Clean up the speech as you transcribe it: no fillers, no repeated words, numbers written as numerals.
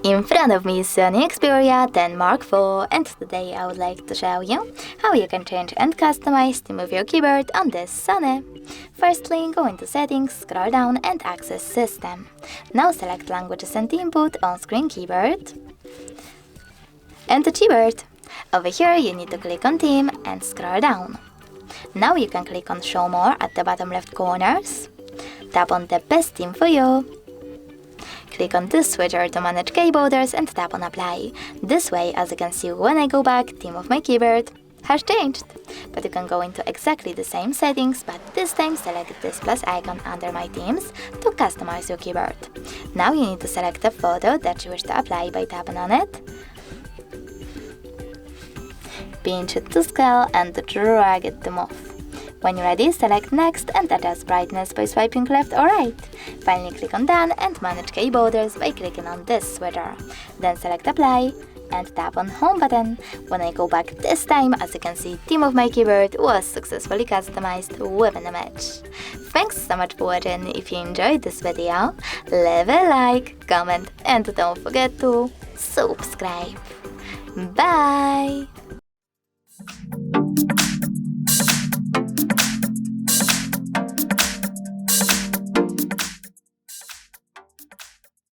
In front of me is SONY Xperia 10 Mark IV, and today I would like to show you how you can change and customize the move your keyboard on this SONY. Firstly, go into Settings, scroll down and access System. Now select Languages and Input on Screen Keyboard and the keyboard. Over here you need to click on Theme and scroll down. Now you can click on Show More at the bottom left corners. Tap on the best theme for you. Click on this switcher to manage keyboarders and tap on Apply. This way, as you can see when I go back, theme of my keyboard has changed. But you can go into exactly the same settings, but this time select this plus icon under My Themes to customize your keyboard. Now you need to select a photo that you wish to apply by tapping on it. Pinch it to scale and drag it to move. When you're ready, select Next and adjust brightness by swiping left or right. Finally click on Done and manage keyboarders by clicking on this switcher. Then select Apply and tap on Home button. When I go back this time, as you can see, theme of my keyboard was successfully customized with an image. Thanks so much for watching. If you enjoyed this video, leave a like, comment and don't forget to subscribe. Bye!